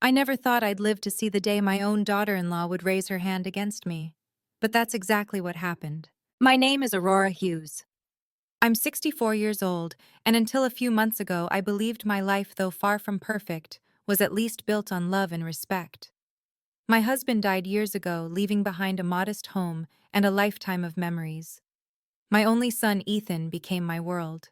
I never thought I'd live to see the day my own daughter-in-law would raise her hand against me. But that's exactly what happened. My name is Aurora Hughes. I'm 64 years old, and until a few months ago, I believed my life, though far from perfect, was at least built on love and respect. My husband died years ago, leaving behind a modest home and a lifetime of memories. My only son, Ethan, became my world.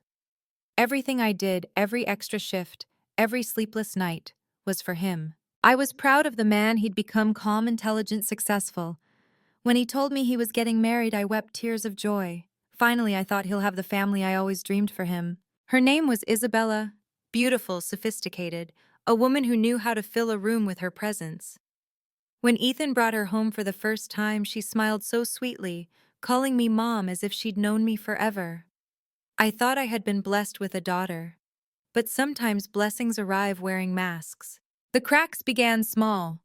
Everything I did, every extra shift, every sleepless night, was for him. I was proud of the man he'd become: calm, intelligent, successful. When he told me he was getting married, I wept tears of joy. Finally, I thought he'll have the family I always dreamed for him. Her name was Isabella, beautiful, sophisticated, a woman who knew how to fill a room with her presence. When Ethan brought her home for the first time, she smiled so sweetly, calling me Mom as if she'd known me forever. I thought I had been blessed with a daughter. But sometimes blessings arrive wearing masks. The cracks began small.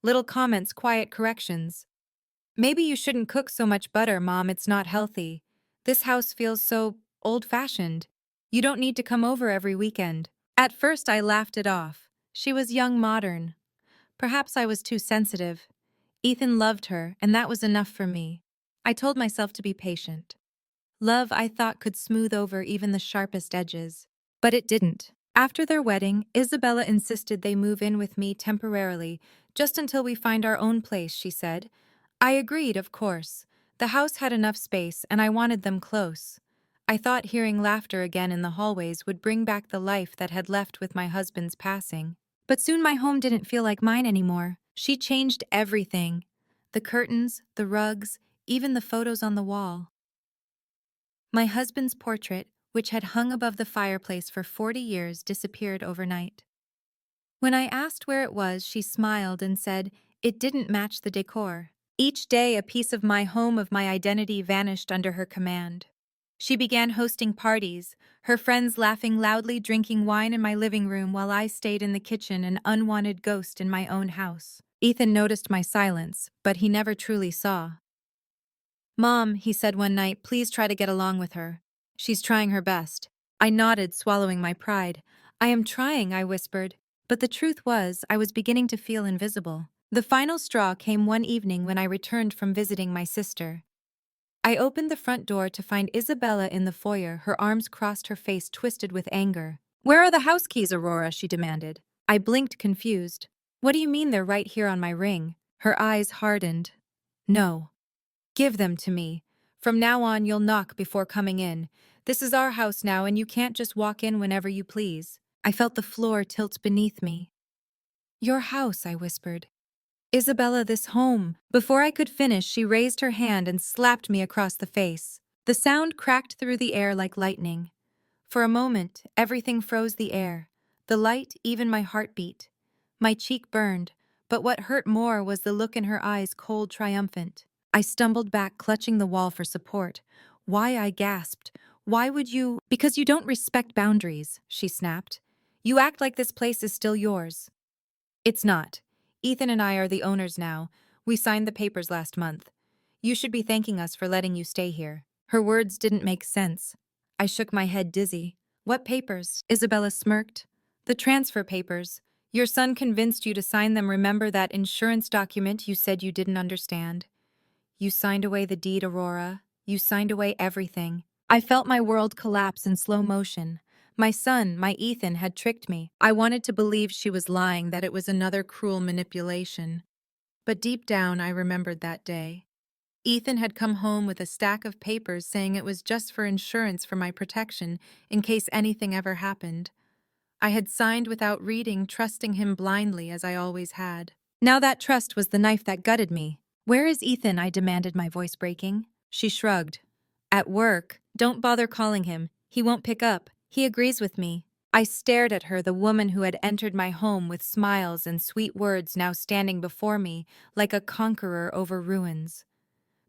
Little comments, quiet corrections. Maybe you shouldn't cook so much butter, Mom, it's not healthy. This house feels so old-fashioned. You don't need to come over every weekend. At first I laughed it off. She was young, modern. Perhaps I was too sensitive. Ethan loved her, and that was enough for me. I told myself to be patient. Love, I thought, could smooth over even the sharpest edges. But it didn't. After their wedding, Isabella insisted they move in with me temporarily, just until we find our own place, she said. I agreed, of course. The house had enough space, and I wanted them close. I thought hearing laughter again in the hallways would bring back the life that had left with my husband's passing. But soon my home didn't feel like mine anymore. She changed everything. The curtains, the rugs, even the photos on the wall. My husband's portrait, which had hung above the fireplace for 40 years, disappeared overnight. When I asked where it was, she smiled and said it didn't match the decor. Each day, a piece of my home, of my identity, vanished under her command. She began hosting parties, her friends laughing loudly, drinking wine in my living room while I stayed in the kitchen, an unwanted ghost in my own house. Ethan noticed my silence, but he never truly saw. Mom, he said one night, please try to get along with her. She's trying her best. I nodded, swallowing my pride. I am trying, I whispered. But the truth was, I was beginning to feel invisible. The final straw came one evening when I returned from visiting my sister. I opened the front door to find Isabella in the foyer, her arms crossed, her face twisted with anger. Where are the house keys, Aurora? She demanded. I blinked, confused. What do you mean they're right here on my ring? Her eyes hardened. No. Give them to me. From now on, you'll knock before coming in. This is our house now, and you can't just walk in whenever you please. I felt the floor tilt beneath me. Your house, I whispered. Isabella, this home. Before I could finish, she raised her hand and slapped me across the face. The sound cracked through the air like lightning. For a moment, everything froze: the air, the light, even my heartbeat. My cheek burned, but what hurt more was the look in her eyes, cold, triumphant. I stumbled back, clutching the wall for support. Why, I gasped. Why would you? Because you don't respect boundaries, she snapped. You act like this place is still yours. It's not. Ethan and I are the owners now. We signed the papers last month. You should be thanking us for letting you stay here. Her words didn't make sense. I shook my head, dizzy. What papers? Isabella smirked. The transfer papers. Your son convinced you to sign them. Remember that insurance document you said you didn't understand? You signed away the deed, Aurora. You signed away everything. I felt my world collapse in slow motion. My son, my Ethan, had tricked me. I wanted to believe she was lying, that it was another cruel manipulation. But deep down, I remembered that day. Ethan had come home with a stack of papers saying it was just for insurance, for my protection, in case anything ever happened. I had signed without reading, trusting him blindly as I always had. Now that trust was the knife that gutted me. Where is Ethan? I demanded, my voice breaking. She shrugged. At work. Don't bother calling him. He won't pick up. He agrees with me. I stared at her, the woman who had entered my home with smiles and sweet words, now standing before me like a conqueror over ruins.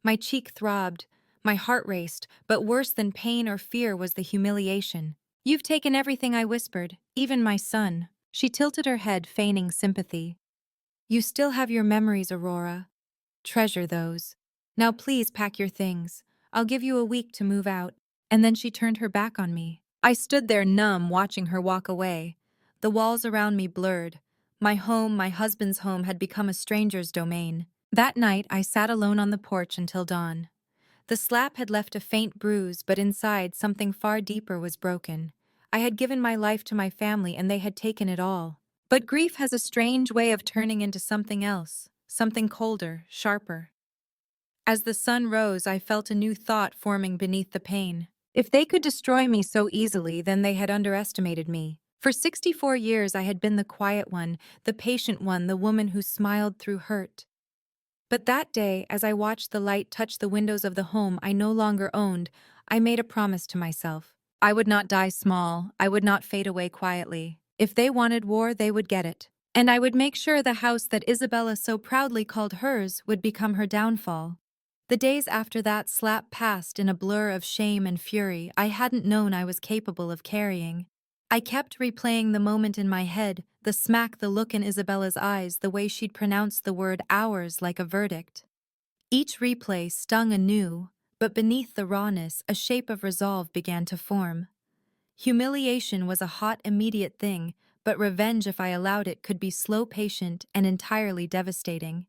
My cheek throbbed, my heart raced, but worse than pain or fear was the humiliation. You've taken everything, I whispered, even my son. She tilted her head, feigning sympathy. You still have your memories, Aurora. Treasure those. Now please pack your things. I'll give you a week to move out. And then she turned her back on me. I stood there numb, watching her walk away. The walls around me blurred. My home, my husband's home, had become a stranger's domain. That night, I sat alone on the porch until dawn. The slap had left a faint bruise, but inside, something far deeper was broken. I had given my life to my family, and they had taken it all. But grief has a strange way of turning into something else, something colder, sharper. As the sun rose, I felt a new thought forming beneath the pain. If they could destroy me so easily, then they had underestimated me. For 64 years, I had been the quiet one, the patient one, the woman who smiled through hurt. But that day, as I watched the light touch the windows of the home I no longer owned, I made a promise to myself. I would not die small, I would not fade away quietly. If they wanted war, they would get it. And I would make sure the house that Isabella so proudly called hers would become her downfall. The days after that slap passed in a blur of shame and fury I hadn't known I was capable of carrying. I kept replaying the moment in my head, the smack, the look in Isabella's eyes, the way she'd pronounced the word ours like a verdict. Each replay stung anew, but beneath the rawness, a shape of resolve began to form. Humiliation was a hot, immediate thing, but revenge, if I allowed it, could be slow, patient, and entirely devastating.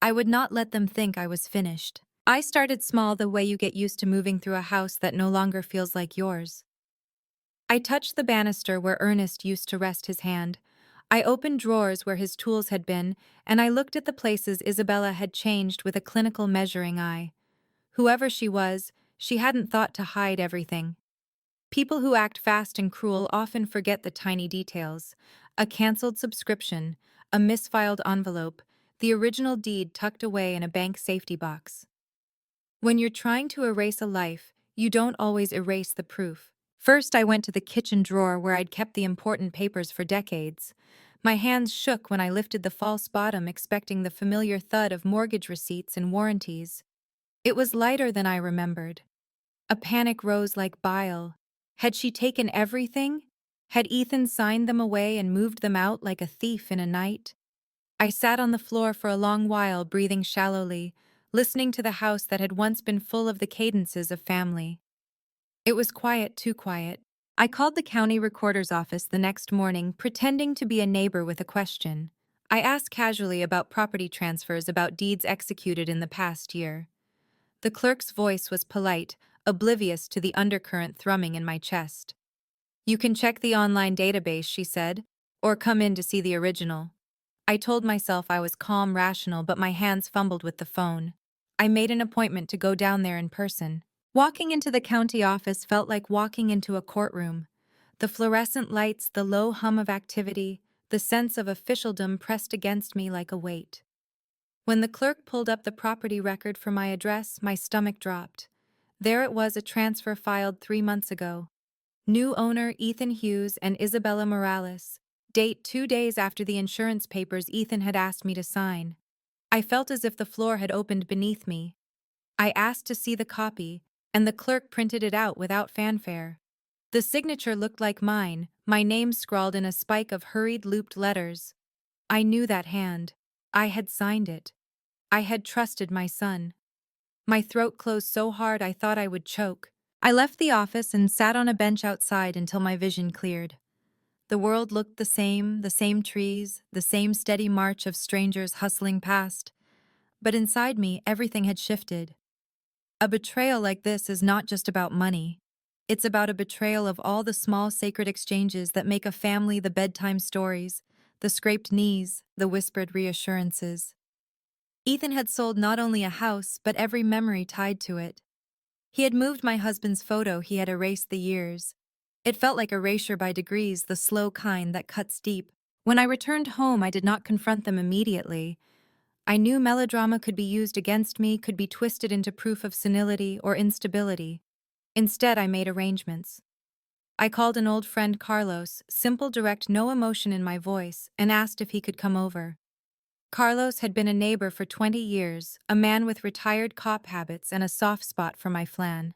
I would not let them think I was finished. I started small, the way you get used to moving through a house that no longer feels like yours. I touched the banister where Ernest used to rest his hand. I opened drawers where his tools had been, and I looked at the places Isabella had changed with a clinical measuring eye. Whoever she was, she hadn't thought to hide everything. People who act fast and cruel often forget the tiny details. A canceled subscription, a misfiled envelope, the original deed tucked away in a bank safety box. When you're trying to erase a life, you don't always erase the proof. First, I went to the kitchen drawer where I'd kept the important papers for decades. My hands shook when I lifted the false bottom, expecting the familiar thud of mortgage receipts and warranties. It was lighter than I remembered. A panic rose like bile. Had she taken everything? Had Ethan signed them away and moved them out like a thief in a night? I sat on the floor for a long while, breathing shallowly, listening to the house that had once been full of the cadences of family. It was quiet, too quiet. I called the county recorder's office the next morning, pretending to be a neighbor with a question. I asked casually about property transfers, about deeds executed in the past year. The clerk's voice was polite, oblivious to the undercurrent thrumming in my chest. "You can check the online database," she said, "or come in to see the original." I told myself I was calm, rational, but my hands fumbled with the phone. I made an appointment to go down there in person. Walking into the county office felt like walking into a courtroom. The fluorescent lights, the low hum of activity, the sense of officialdom pressed against me like a weight. When the clerk pulled up the property record for my address, my stomach dropped. There it was, a transfer filed 3 months ago. New owner Ethan Hughes and Isabella Morales. Date 2 days after the insurance papers Ethan had asked me to sign. I felt as if the floor had opened beneath me. I asked to see the copy, and the clerk printed it out without fanfare. The signature looked like mine, my name scrawled in a spike of hurried looped letters. I knew that hand. I had signed it. I had trusted my son. My throat closed so hard I thought I would choke. I left the office and sat on a bench outside until my vision cleared. The world looked the same trees, the same steady march of strangers hustling past. But inside me, everything had shifted. A betrayal like this is not just about money. It's about a betrayal of all the small sacred exchanges that make a family, the bedtime stories, the scraped knees, the whispered reassurances. Ethan had sold not only a house, but every memory tied to it. He had moved my husband's photo, he had erased the years. It felt like erasure by degrees, the slow kind that cuts deep. When I returned home, I did not confront them immediately. I knew melodrama could be used against me, could be twisted into proof of senility or instability. Instead, I made arrangements. I called an old friend, Carlos, simple, direct, no emotion in my voice, and asked if he could come over. Carlos had been a neighbor for 20 years, a man with retired cop habits and a soft spot for my flan.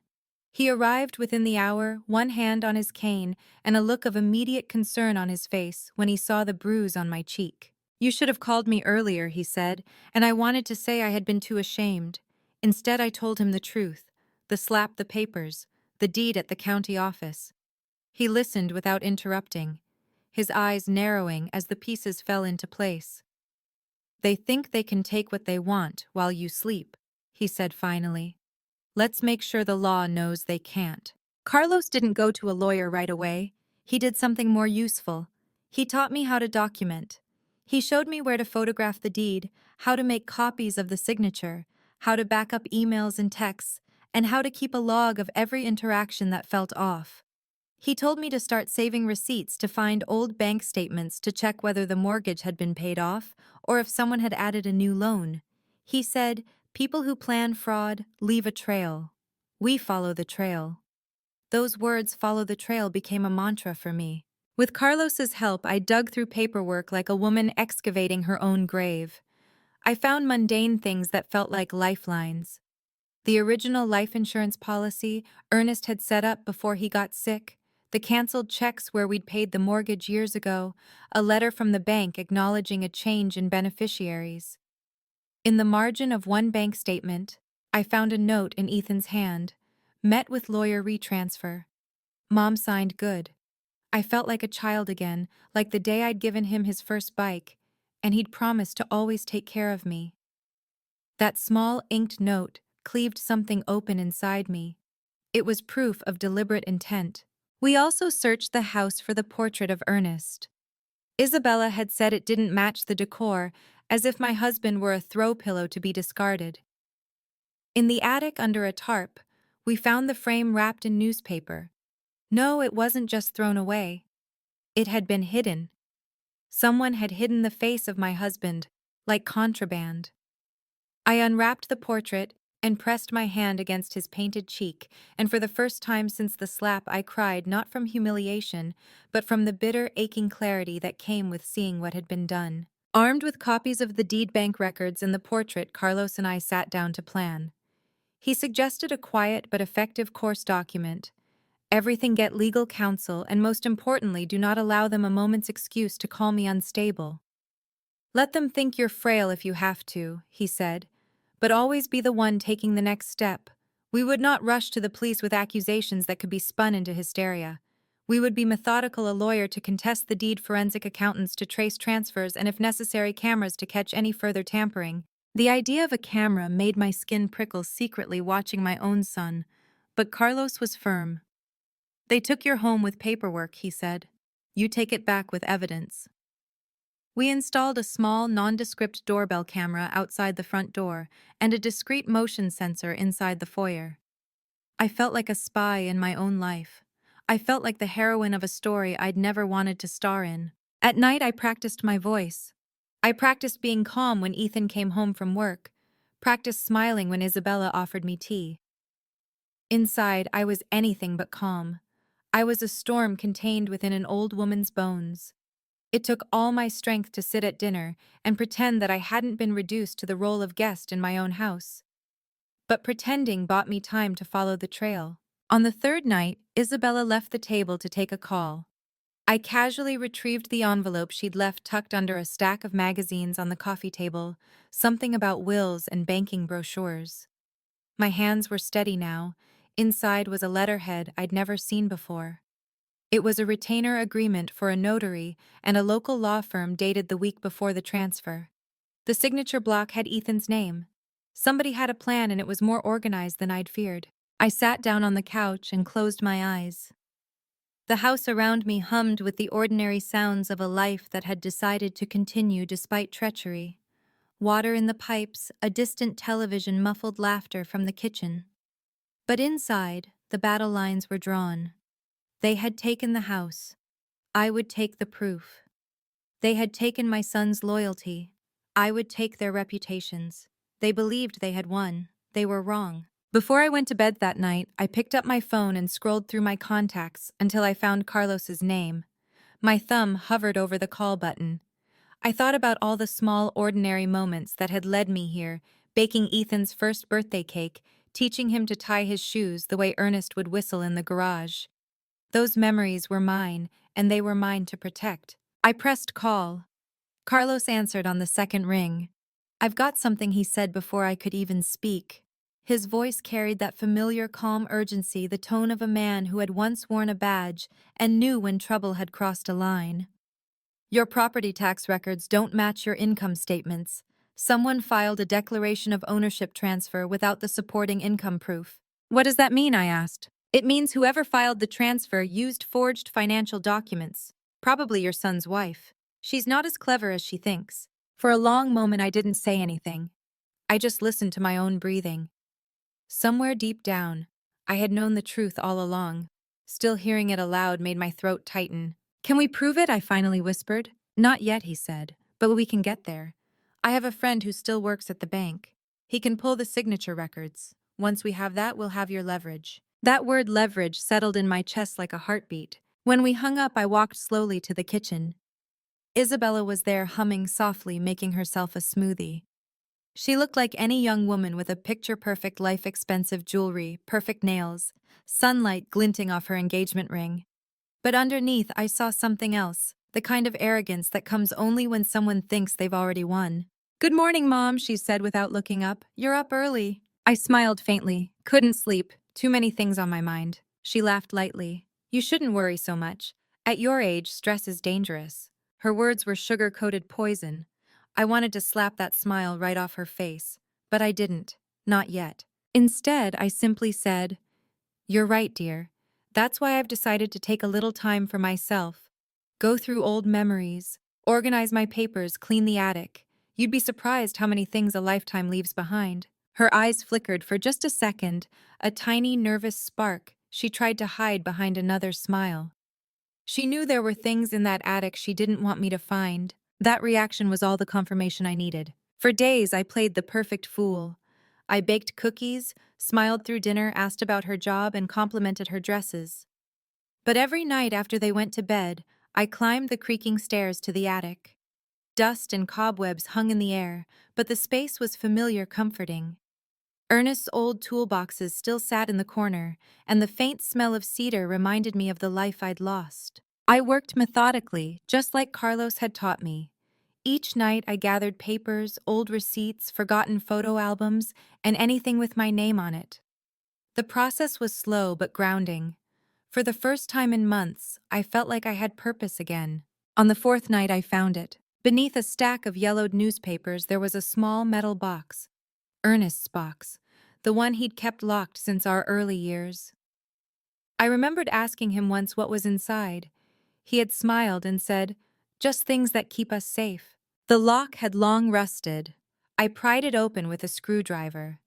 He arrived within the hour, one hand on his cane and a look of immediate concern on his face when he saw the bruise on my cheek. "You should have called me earlier," he said, and I wanted to say I had been too ashamed. Instead, I told him the truth: the slap, the papers, the deed at the county office. He listened without interrupting. his eyes narrowing as the pieces fell into place. "They think they can take what they want while you sleep," he said finally. "Let's make sure the law knows they can't." Carlos didn't go to a lawyer right away. He did something more useful. He taught me how to document. He showed me where to photograph the deed, how to make copies of the signature, how to back up emails and texts, and how to keep a log of every interaction that felt off. He told me to start saving receipts to find old bank statements to check whether the mortgage had been paid off or if someone had added a new loan. He said, "People who plan fraud leave a trail. We follow the trail." Those words, "follow the trail," became a mantra for me. With Carlos's help, I dug through paperwork like a woman excavating her own grave. I found mundane things that felt like lifelines. The original life insurance policy Ernest had set up before he got sick, the canceled checks where we'd paid the mortgage years ago, a letter from the bank acknowledging a change in beneficiaries. In the margin of one bank statement, I found a note in Ethan's hand. "Met with lawyer retransfer." Mom signed good. I felt like a child again, like the day I'd given him his first bike, and he'd promised to always take care of me. That small inked note cleaved something open inside me. It was proof of deliberate intent. We also searched the house for the portrait of Ernest. Isabella had said it didn't match the decor, as if my husband were a throw pillow to be discarded. In the attic under a tarp, we found the frame wrapped in newspaper. No, it wasn't just thrown away. It had been hidden. Someone had hidden the face of my husband, like contraband. I unwrapped the portrait and pressed my hand against his painted cheek, and for the first time since the slap I cried not from humiliation, but from the bitter, aching clarity that came with seeing what had been done. Armed with copies of the deed bank records and the portrait, Carlos and I sat down to plan. He suggested a quiet but effective course document. Everything, get legal counsel, and most importantly, do not allow them a moment's excuse to call me unstable. Let them think you're frail if you have to, he said, but always be the one taking the next step. We would not rush to the police with accusations that could be spun into hysteria. We would be methodical, a lawyer to contest the deed, forensic accountants to trace transfers, and if necessary, cameras to catch any further tampering. The idea of a camera made my skin prickle secretly watching my own son, but Carlos was firm. "They took your home with paperwork," he said. "You take it back with evidence." We installed a small, nondescript doorbell camera outside the front door and a discreet motion sensor inside the foyer. I felt like a spy in my own life. I felt like the heroine of a story I'd never wanted to star in. At night, I practiced my voice. I practiced being calm when Ethan came home from work, practiced smiling when Isabella offered me tea. Inside, I was anything but calm. I was a storm contained within an old woman's bones. It took all my strength to sit at dinner and pretend that I hadn't been reduced to the role of guest in my own house. But pretending bought me time to follow the trail. On the third night, Isabella left the table to take a call. I casually retrieved the envelope she'd left tucked under a stack of magazines on the coffee table, something about wills and banking brochures. My hands were steady now. Inside was a letterhead I'd never seen before. It was a retainer agreement for a notary and a local law firm dated the week before the transfer. The signature block had Ethan's name. Somebody had a plan, and it was more organized than I'd feared. I sat down on the couch and closed my eyes. The house around me hummed with the ordinary sounds of a life that had decided to continue despite treachery. Water in the pipes, a distant television, muffled laughter from the kitchen. But inside, the battle lines were drawn. They had taken the house. I would take the proof. They had taken my son's loyalty. I would take their reputations. They believed they had won. They were wrong. Before I went to bed that night, I picked up my phone and scrolled through my contacts until I found Carlos's name. My thumb hovered over the call button. I thought about all the small, ordinary moments that had led me here, baking Ethan's first birthday cake, teaching him to tie his shoes the way Ernest would whistle in the garage. Those memories were mine, and they were mine to protect. I pressed call. Carlos answered on the second ring. "I've got something," he said before I could even speak. His voice carried that familiar calm urgency, the tone of a man who had once worn a badge and knew when trouble had crossed a line. Your property tax records don't match your income statements. Someone filed a declaration of ownership transfer without the supporting income proof. What does that mean? I asked. It means whoever filed the transfer used forged financial documents. Probably your son's wife. She's not as clever as she thinks. For a long moment, I didn't say anything. I just listened to my own breathing. Somewhere deep down, I had known the truth all along. Still hearing it aloud made my throat tighten. Can we prove it? I finally whispered. Not yet, he said, but we can get there. I have a friend who still works at the bank. He can pull the signature records. Once we have that, we'll have your leverage. That word leverage settled in my chest like a heartbeat. When we hung up, I walked slowly to the kitchen. Isabella was there humming softly, making herself a smoothie. She looked like any young woman with a picture-perfect life-expensive jewelry, perfect nails, sunlight glinting off her engagement ring. But underneath, I saw something else, the kind of arrogance that comes only when someone thinks they've already won. Good morning, Mom, she said without looking up. You're up early. I smiled faintly. Couldn't sleep. Too many things on my mind. She laughed lightly. You shouldn't worry so much. At your age, stress is dangerous. Her words were sugar-coated poison. I wanted to slap that smile right off her face, but I didn't. Not yet. Instead, I simply said, You're right, dear. That's why I've decided to take a little time for myself. Go through old memories, organize my papers, clean the attic. You'd be surprised how many things a lifetime leaves behind. Her eyes flickered for just a second, a tiny nervous spark she tried to hide behind another smile. She knew there were things in that attic she didn't want me to find. That reaction was all the confirmation I needed. For days, I played the perfect fool. I baked cookies, smiled through dinner, asked about her job, and complimented her dresses. But every night after they went to bed, I climbed the creaking stairs to the attic. Dust and cobwebs hung in the air, but the space was familiar, comforting. Ernest's old toolboxes still sat in the corner, and the faint smell of cedar reminded me of the life I'd lost. I worked methodically, just like Carlos had taught me. Each night I gathered papers, old receipts, forgotten photo albums, and anything with my name on it. The process was slow but grounding. For the first time in months, I felt like I had purpose again. On the fourth night, I found it. Beneath a stack of yellowed newspapers, there was a small metal box. Ernest's box, the one he'd kept locked since our early years. I remembered asking him once what was inside. He had smiled and said, "Just things that keep us safe." The lock had long rusted. I pried it open with a screwdriver.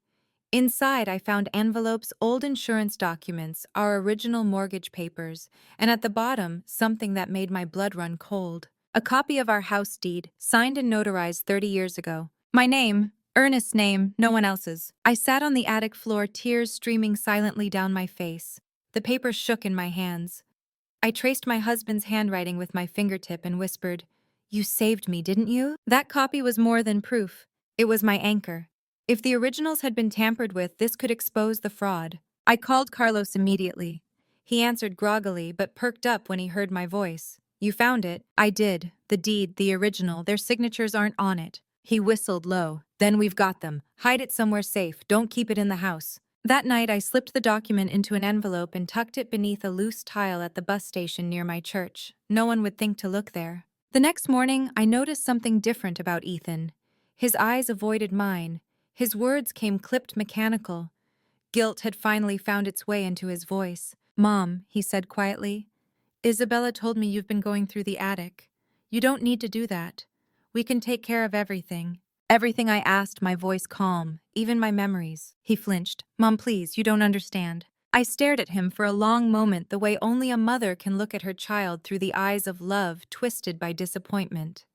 Inside, I found envelopes, old insurance documents, our original mortgage papers, and at the bottom, something that made my blood run cold. A copy of our house deed, signed and notarized 30 years ago. My name, Ernest's name, no one else's. I sat on the attic floor, tears streaming silently down my face. The paper shook in my hands. I traced my husband's handwriting with my fingertip and whispered, "You saved me, didn't you?" That copy was more than proof. It was my anchor. If the originals had been tampered with, this could expose the fraud. I called Carlos immediately. He answered groggily, but perked up when he heard my voice. "You found it?" "I did. The deed, the original, their signatures aren't on it." He whistled low. "Then we've got them. Hide it somewhere safe. Don't keep it in the house." That night, I slipped the document into an envelope and tucked it beneath a loose tile at the bus station near my church. No one would think to look there. The next morning, I noticed something different about Ethan. His eyes avoided mine. His words came clipped mechanical. Guilt had finally found its way into his voice. "Mom," he said quietly, "Isabella told me you've been going through the attic. You don't need to do that. We can take care of everything." Everything I asked, my voice calm, even my memories. He flinched. "Mom, please, you don't understand." I stared at him for a long moment, the way only a mother can look at her child through the eyes of love twisted by disappointment.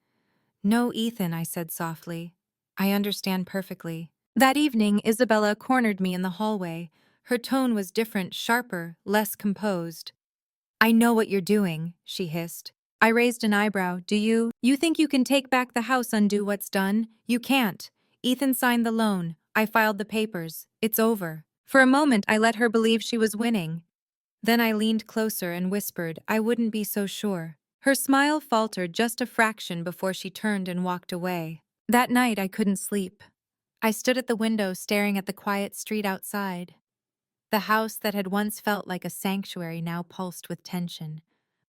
"No, Ethan," I said softly. "I understand perfectly." That evening, Isabella cornered me in the hallway. Her tone was different, sharper, less composed. "I know what you're doing," she hissed. I raised an eyebrow. "Do you? You think you can take back the house, undo what's done? You can't. Ethan signed the loan. I filed the papers. It's over." For a moment, I let her believe she was winning. Then I leaned closer and whispered, "I wouldn't be so sure." Her smile faltered just a fraction before she turned and walked away. That night, I couldn't sleep. I stood at the window staring at the quiet street outside. The house that had once felt like a sanctuary now pulsed with tension.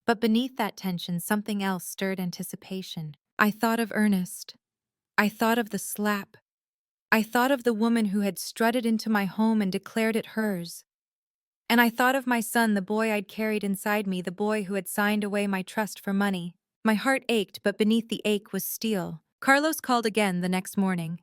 But beneath that tension, something else stirred anticipation. I thought of Ernest. I thought of the slap. I thought of the woman who had strutted into my home and declared it hers. And I thought of my son, the boy I'd carried inside me, the boy who had signed away my trust for money. My heart ached, but beneath the ache was steel. Carlos called again the next morning.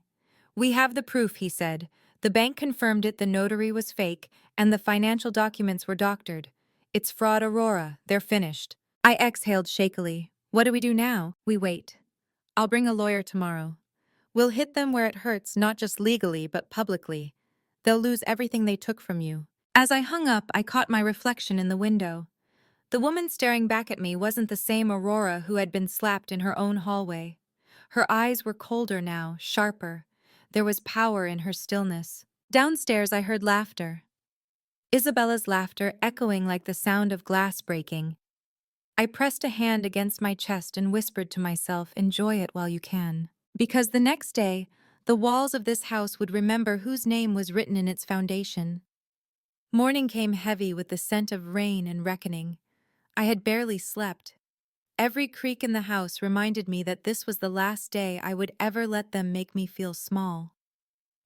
"We have the proof," he said. "The bank confirmed it, the notary was fake, and the financial documents were doctored. It's fraud, Aurora. They're finished." I exhaled shakily. "What do we do now?" "We wait. I'll bring a lawyer tomorrow. We'll hit them where it hurts, not just legally, but publicly. They'll lose everything they took from you." As I hung up, I caught my reflection in the window. The woman staring back at me wasn't the same Aurora who had been slapped in her own hallway. Her eyes were colder now, sharper. There was power in her stillness. Downstairs, I heard laughter. Isabella's laughter echoing like the sound of glass breaking. I pressed a hand against my chest and whispered to myself, "Enjoy it while you can." Because the next day, the walls of this house would remember whose name was written in its foundation. Morning came heavy with the scent of rain and reckoning. I had barely slept. Every creak in the house reminded me that this was the last day I would ever let them make me feel small.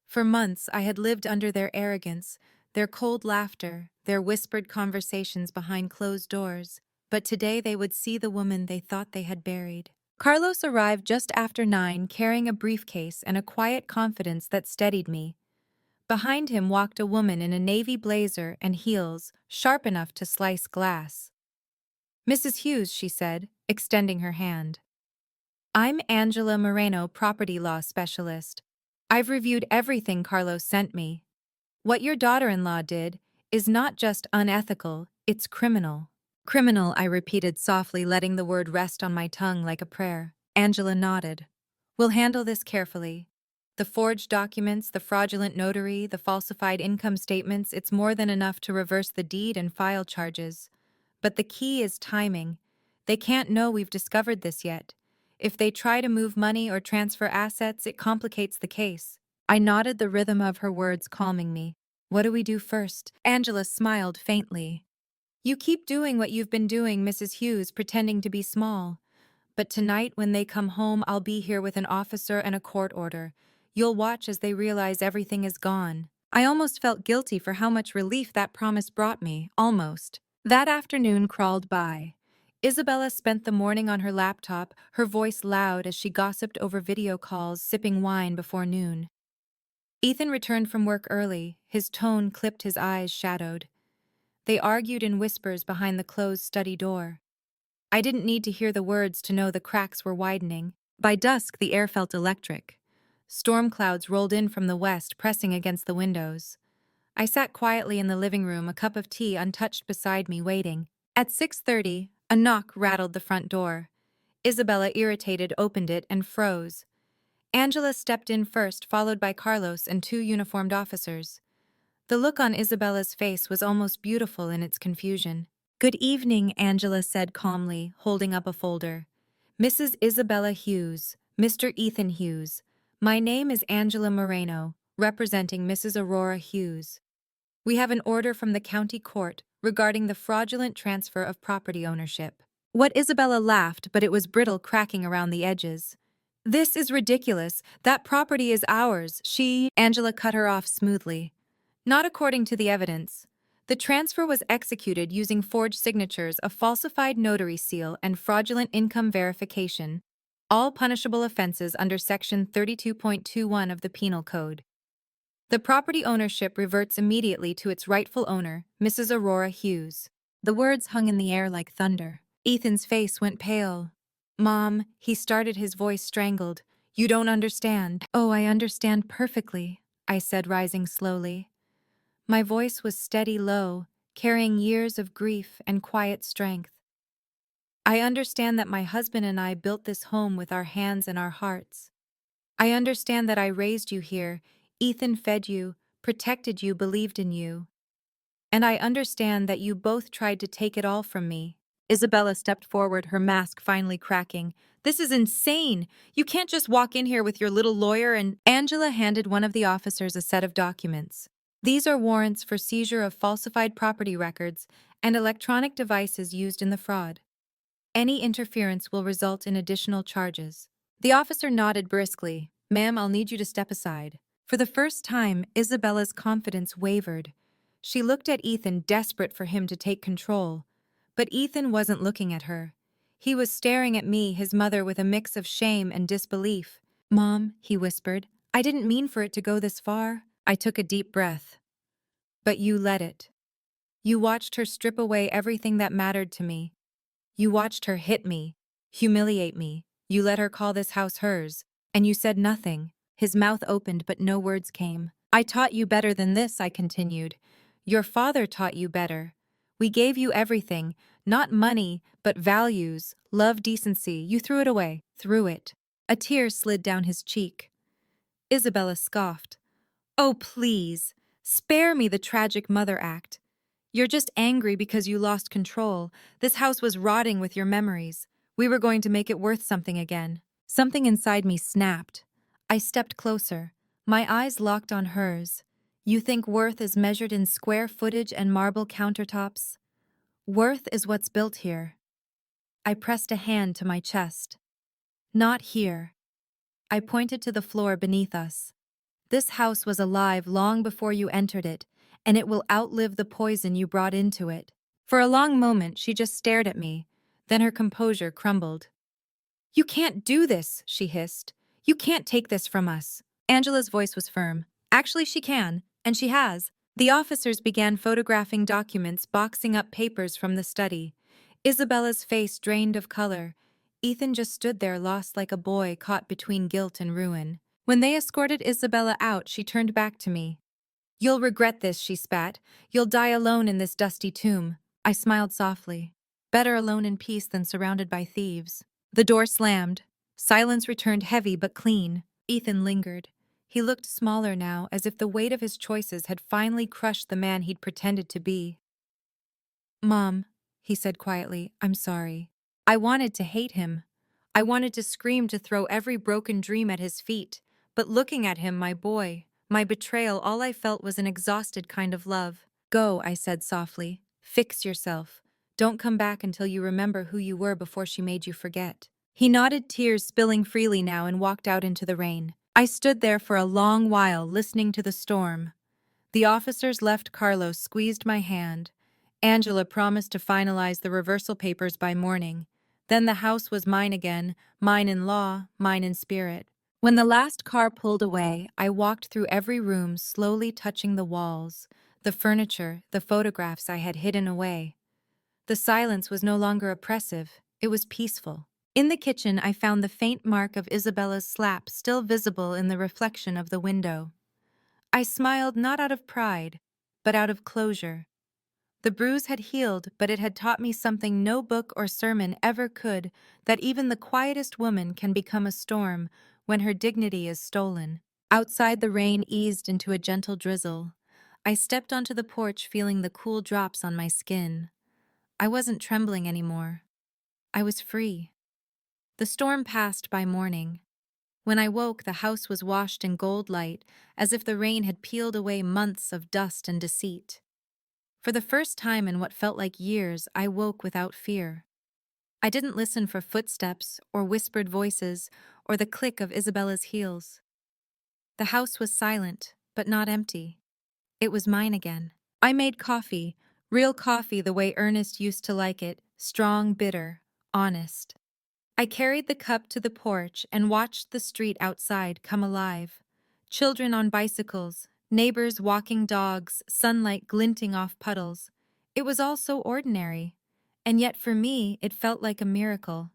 For months, I had lived under their arrogance, their cold laughter, their whispered conversations behind closed doors, but today they would see the woman they thought they had buried. Carlos arrived just after 9, carrying a briefcase and a quiet confidence that steadied me. Behind him walked a woman in a navy blazer and heels, sharp enough to slice glass. "Mrs. Hughes," she said, extending her hand. "I'm Angela Moreno, property law specialist. I've reviewed everything Carlos sent me. What your daughter-in-law did is not just unethical, it's criminal." "Criminal," I repeated softly, letting the word rest on my tongue like a prayer. Angela nodded. "We'll handle this carefully. The forged documents, the fraudulent notary, the falsified income statements, it's more than enough to reverse the deed and file charges. But the key is timing. They can't know we've discovered this yet. If they try to move money or transfer assets, it complicates the case." I nodded, the rhythm of her words calming me. "What do we do first?" Angela smiled faintly. "You keep doing what you've been doing, Mrs. Hughes, pretending to be small. But tonight, when they come home, I'll be here with an officer and a court order. You'll watch as they realize everything is gone." I almost felt guilty for how much relief that promise brought me, almost. That afternoon crawled by. Isabella spent the morning on her laptop, her voice loud as she gossiped over video calls, sipping wine before noon. Ethan returned from work early, his tone clipped, his eyes shadowed. They argued in whispers behind the closed study door. I didn't need to hear the words to know the cracks were widening. By dusk, the air felt electric. Storm clouds rolled in from the west, pressing against the windows. I sat quietly in the living room, a cup of tea untouched beside me, waiting. At 6:30, a knock rattled the front door. Isabella, irritated, opened it and froze. Angela stepped in first, followed by Carlos and 2 uniformed officers. The look on Isabella's face was almost beautiful in its confusion. "Good evening," Angela said calmly, holding up a folder. "Mrs. Isabella Hughes, Mr. Ethan Hughes. My name is Angela Moreno, representing Mrs. Aurora Hughes. We have an order from the county court regarding the fraudulent transfer of property ownership." What Isabella laughed, but it was brittle, cracking around the edges. "This is ridiculous. That property is ours. Angela cut her off smoothly. "Not according to the evidence. The transfer was executed using forged signatures, a falsified notary seal, and fraudulent income verification, all punishable offenses under Section 32.21 of the Penal Code. The property ownership reverts immediately to its rightful owner, Mrs. Aurora Hughes." The words hung in the air like thunder. Ethan's face went pale. "Mom," he started, his voice strangled. "You don't understand." "Oh, I understand perfectly," I said, rising slowly. My voice was steady, low, carrying years of grief and quiet strength. "I understand that my husband and I built this home with our hands and our hearts. I understand that I raised you here, Ethan fed you, protected you, believed in you. And I understand that you both tried to take it all from me." Isabella stepped forward, her mask finally cracking. "This is insane! You can't just walk in here with your little lawyer and—" Angela handed one of the officers a set of documents. "These are warrants for seizure of falsified property records and electronic devices used in the fraud. Any interference will result in additional charges. The officer nodded briskly. Ma'am, I'll need you to step aside. For the first time, Isabella's confidence wavered. She looked at Ethan, desperate for him to take control. But Ethan wasn't looking at her. He was staring at me, his mother, with a mix of shame and disbelief. Mom, he whispered, I didn't mean for it to go this far. I took a deep breath. But you let it. You watched her strip away everything that mattered to me. You watched her hit me, humiliate me. You let her call this house hers, and you said nothing. His mouth opened, but no words came. I taught you better than this, I continued. Your father taught you better. We gave you everything, not money, but values, love, decency. You threw it away, threw it. A tear slid down his cheek. Isabella scoffed. Oh, please, spare me the tragic mother act. You're just angry because you lost control. This house was rotting with your memories. We were going to make it worth something again. Something inside me snapped. I stepped closer. My eyes locked on hers. You think worth is measured in square footage and marble countertops? Worth is what's built here. I pressed a hand to my chest. Not here. I pointed to the floor beneath us. This house was alive long before you entered it, and it will outlive the poison you brought into it. For a long moment, she just stared at me. Then her composure crumbled. You can't do this, she hissed. You can't take this from us. Angela's voice was firm. Actually, she can, and she has. The officers began photographing documents, boxing up papers from the study. Isabella's face drained of color. Ethan just stood there, lost like a boy caught between guilt and ruin. When they escorted Isabella out, she turned back to me. You'll regret this, she spat. You'll die alone in this dusty tomb. I smiled softly. Better alone in peace than surrounded by thieves. The door slammed. Silence returned, heavy but clean. Ethan lingered. He looked smaller now, as if the weight of his choices had finally crushed the man he'd pretended to be. Mom, he said quietly, I'm sorry. I wanted to hate him. I wanted to scream, to throw every broken dream at his feet. But looking at him, my boy, my betrayal, all I felt was an exhausted kind of love. Go, I said softly. Fix yourself. Don't come back until you remember who you were before she made you forget. He nodded, tears spilling freely now, and walked out into the rain. I stood there for a long while, listening to the storm. The officers left. Carlos squeezed my hand. Angela promised to finalize the reversal papers by morning. Then the house was mine again, mine in law, mine in spirit. When the last car pulled away, I walked through every room, slowly touching the walls, the furniture, the photographs I had hidden away. The silence was no longer oppressive, it was peaceful. In the kitchen, I found the faint mark of Isabella's slap still visible in the reflection of the window. I smiled, not out of pride, but out of closure. The bruise had healed, but it had taught me something no book or sermon ever could, that even the quietest woman can become a storm when her dignity is stolen. Outside, the rain eased into a gentle drizzle. I stepped onto the porch, feeling the cool drops on my skin. I wasn't trembling anymore. I was free. The storm passed by morning. When I woke, the house was washed in gold light, as if the rain had peeled away months of dust and deceit. For the first time in what felt like years, I woke without fear. I didn't listen for footsteps or whispered voices or the click of Isabella's heels. The house was silent, but not empty. It was mine again. I made coffee, real coffee the way Ernest used to like it, strong, bitter, honest. I carried the cup to the porch and watched the street outside come alive. Children on bicycles, neighbors walking dogs, sunlight glinting off puddles. It was all so ordinary, and yet for me it felt like a miracle.